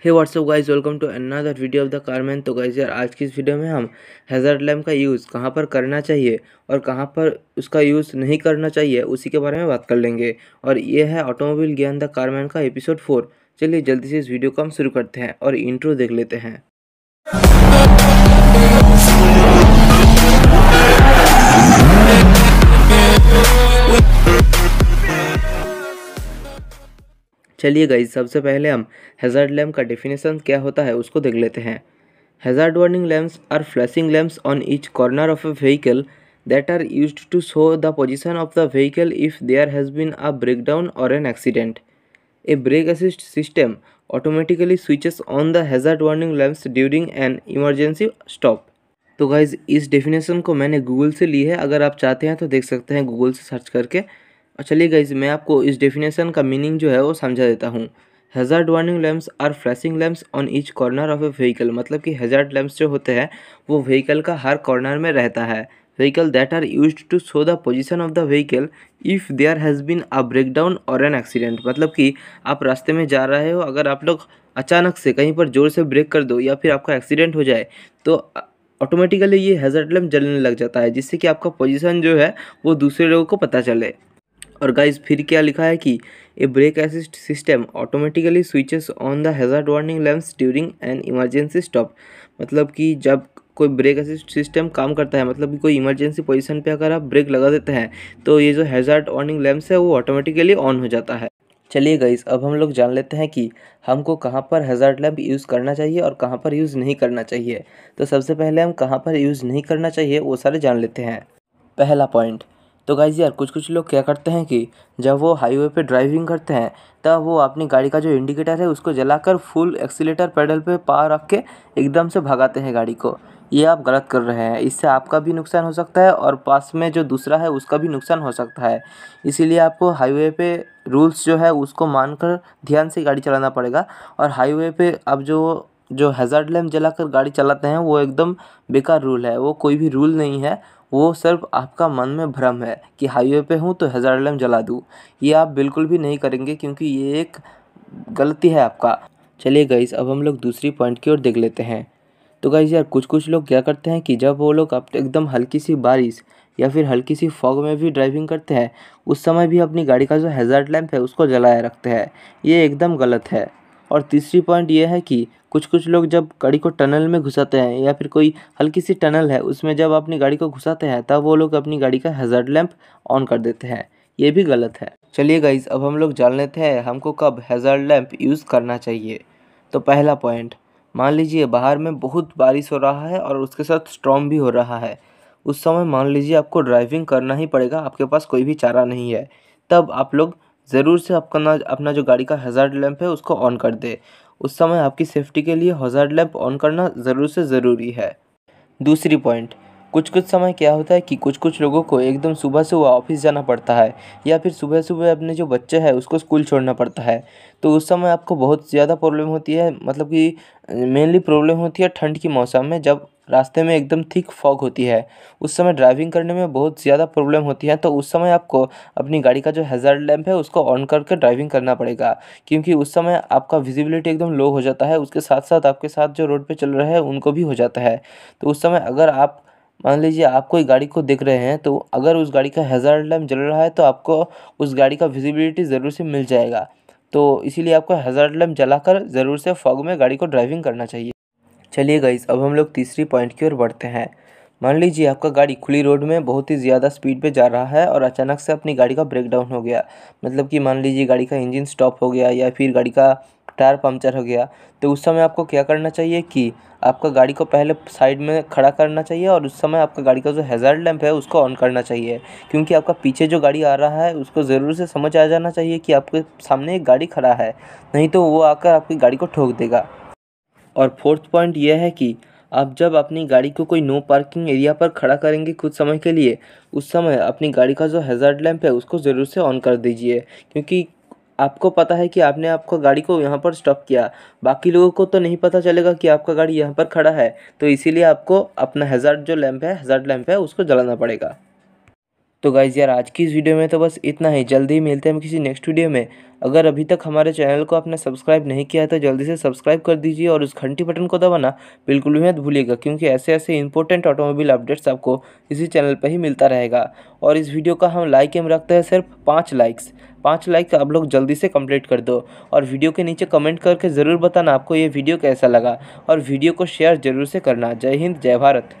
Hey WhatsApp guys, welcome to another video of the carman. तो guys यार, आज की इस वीडियो में हम हैज़ार्ड लैम्प का यूज़ कहाँ पर करना चाहिए और कहाँ पर उसका यूज़ नहीं करना चाहिए उसी के बारे में बात कर लेंगे। और ये है ऑटोमोबाइल ज्ञान द कारमैन का एपिसोड 4। चलिए जल्दी से इस वीडियो को हम शुरू करते हैं और इंट्रो देख लेते हैं। चलिए गाइस, सबसे पहले हम हैज़ार्ड लैम्प का डेफिनेशन क्या होता है उसको देख लेते हैं। Hazard warning lamps are flashing lamps on each corner of a vehicle that are used to show the position of the vehicle if there has been a breakdown or an accident. A brake assist system automatically switches on the hazard warning lamps during an emergency stop. तो guys इस definition को मैंने Google से ली है, अगर आप चाहते हैं तो देख सकते हैं गूगल से सर्च करके। और चलिए गाइज, मैं आपको इस डेफिनेशन का मीनिंग जो है वो समझा देता हूँ। Hazard warning lamps are flashing lamps on each corner of a vehicle, मतलब कि हैज़ार्ड लैम्प्स जो होते हैं वो व्हीकल का हर कॉर्नर में रहता है। Vehicle that are used to show the position of the vehicle if there has been a breakdown और एन एक्सीडेंट, मतलब कि आप रास्ते में जा रहे हो, अगर आप लोग अचानक से कहीं पर ज़ोर से ब्रेक कर दो या फिर आपका एक्सीडेंट हो जाए तो ऑटोमेटिकली ये हैज़ार्ड लैम्प जलने लग जाता है, जिससे कि आपका पोजीशन जो है वो दूसरे लोगों को पता चले। और गाइज फिर क्या लिखा है कि a brake assist system automatically switches on the hazard warning lamps during an emergency stop, मतलब कि जब कोई ब्रेक असिस्ट सिस्टम काम करता है, मतलब कि कोई इमरजेंसी पोजीशन पे अगर आप ब्रेक लगा देते हैं तो ये जो हैज़ार्ड वार्निंग लैम्प्स है वो ऑटोमेटिकली ऑन हो जाता है। चलिए गाइस, अब हम लोग जान लेते हैं कि हमको कहाँ पर हैज़ार्ड लैम्प यूज़ करना चाहिए और कहाँ पर यूज़ नहीं करना चाहिए। तो सबसे पहले हम कहाँ पर यूज़ नहीं करना चाहिए वो सारे जान लेते हैं। पहला पॉइंट, तो गाइस यार कुछ लोग क्या करते हैं कि जब वो हाईवे पे ड्राइविंग करते हैं तब वो अपनी गाड़ी का जो इंडिकेटर है उसको जलाकर फुल एक्सीलेटर पेडल पे पार रख के एकदम से भगाते हैं गाड़ी को। ये आप गलत कर रहे हैं, इससे आपका भी नुकसान हो सकता है और पास में जो दूसरा है उसका भी नुकसान हो सकता है। इसीलिए आपको हाईवे पे रूल्स जो है उसको मानकर ध्यान से गाड़ी चलाना पड़ेगा। और हाईवे पे अब जो हैज़ार्ड लैम्प जलाकर गाड़ी चलाते हैं वो एकदम बेकार रूल है, वो कोई भी रूल नहीं है, वो सिर्फ आपका मन में भ्रम है कि हाईवे पे हूँ तो हैज़ार्ड लैम्प जला दूँ। ये आप बिल्कुल भी नहीं करेंगे क्योंकि ये एक गलती है आपका। चलिए गाइस, अब हम लोग दूसरी पॉइंट की ओर देख लेते हैं। तो गाइस यार कुछ लोग क्या करते हैं कि जब वो लोग अब एकदम हल्की सी बारिश या फिर हल्की सी फॉग में भी ड्राइविंग करते हैं उस समय भी अपनी गाड़ी का जो हैज़ार्ड लैम्प है उसको जलाए रखते हैं। ये एकदम गलत है। और तीसरी पॉइंट ये है कि कुछ लोग जब गाड़ी को टनल में घुसाते हैं या फिर कोई हल्की सी टनल है उसमें जब अपनी गाड़ी को घुसाते हैं तब वो लोग अपनी गाड़ी का हैज़ार्ड लैम्प ऑन कर देते हैं। ये भी गलत है। चलिए गाइस, अब हम लोग जान लेते हैं हमको कब हैज़ार्ड लैम्प यूज़ करना चाहिए। तो पहला पॉइंट, मान लीजिए बाहर में बहुत बारिश हो रहा है और उसके साथ स्टॉर्म भी हो रहा है। उस समय मान लीजिए आपको ड्राइविंग करना ही पड़ेगा, आपके पास कोई भी चारा नहीं है। तब आप लोग ज़रूर से अपना जो गाड़ी का हैज़ार्ड लैम्प है उसको ऑन कर दे। उस समय आपकी सेफ्टी के लिए हैज़ार्ड लैम्प ऑन करना ज़रूर से ज़रूरी है। दूसरी पॉइंट, कुछ समय क्या होता है कि कुछ लोगों को एकदम सुबह ऑफिस जाना पड़ता है या फिर सुबह अपने जो बच्चे हैं उसको स्कूल छोड़ना पड़ता है। तो उस समय आपको बहुत ज़्यादा प्रॉब्लम होती है, मतलब कि मेनली प्रॉब्लम होती है ठंड के मौसम में, जब रास्ते में एकदम थिक फॉग होती है उस समय ड्राइविंग करने में बहुत ज़्यादा प्रॉब्लम होती है। तो उस समय आपको अपनी गाड़ी का जो हैज़ार्ड लैम्प है उसको ऑन करके ड्राइविंग करना पड़ेगा, क्योंकि उस समय आपका विजिबिलिटी एकदम लो हो जाता है, उसके साथ साथ आपके साथ जो रोड पे चल रहे हैं उनको भी हो जाता है। तो उस समय अगर आप मान लीजिए आप कोई गाड़ी को देख रहे हैं तो अगर उस गाड़ी का हैज़ार्ड लैम्प जल रहा है तो आपको उस गाड़ी का विजिबिलिटी ज़रूर से मिल जाएगा। तो इसीलिए आपको हैज़ार्ड लैम्प जलाकर ज़रूर से फॉग में गाड़ी को ड्राइविंग करना चाहिए। चलिए गाइस, अब हम लोग तीसरी पॉइंट की ओर बढ़ते हैं। मान लीजिए आपका गाड़ी खुली रोड में बहुत ही ज़्यादा स्पीड पे जा रहा है और अचानक से अपनी गाड़ी का ब्रेकडाउन हो गया, मतलब कि मान लीजिए गाड़ी का इंजन स्टॉप हो गया या फिर गाड़ी का टायर पंक्चर हो गया। तो उस समय आपको क्या करना चाहिए कि आपका गाड़ी को पहले साइड में खड़ा करना चाहिए और उस समय आपका गाड़ी का जो हैज़ार्ड लैम्प है उसको ऑन करना चाहिए, क्योंकि आपका पीछे जो गाड़ी आ रहा है उसको ज़रूर से समझ आ जाना चाहिए कि आपके सामने एक गाड़ी खड़ा है, नहीं तो वो आकर आपकी गाड़ी को ठोक देगा। और फोर्थ पॉइंट यह है कि आप जब अपनी गाड़ी को कोई नो पार्किंग एरिया पर खड़ा करेंगे कुछ समय के लिए, उस समय अपनी गाड़ी का जो हैज़ार्ड लैम्प है उसको ज़रूर से ऑन कर दीजिए, क्योंकि आपको पता है कि आपने आपको गाड़ी को यहाँ पर स्टॉप किया, बाकी लोगों को तो नहीं पता चलेगा कि आपका गाड़ी यहाँ पर खड़ा है। तो इसीलिए आपको अपना हैज़ार्ड लैम्प है उसको जलाना पड़ेगा। तो गाइज़ यार आज की इस वीडियो में तो बस इतना ही। जल्दी ही मिलते हैं हम किसी नेक्स्ट वीडियो में। अगर अभी तक हमारे चैनल को आपने सब्सक्राइब नहीं किया है तो जल्दी से सब्सक्राइब कर दीजिए और उस घंटी बटन को दबाना बिल्कुल भी मत भूलिएगा, क्योंकि ऐसे ऐसे इंपॉर्टेंट ऑटोमोबाइल अपडेट्स आपको इसी चैनल पर ही मिलता रहेगा। और इस वीडियो का हम लाइक एम रखते हैं सिर्फ 5 लाइक्स। 5 लाइक आप लोग जल्दी से कंप्लीट कर दो और वीडियो के नीचे कमेंट करके ज़रूर बताना आपको ये वीडियो कैसा लगा और वीडियो को शेयर ज़रूर से करना। जय हिंद, जय भारत।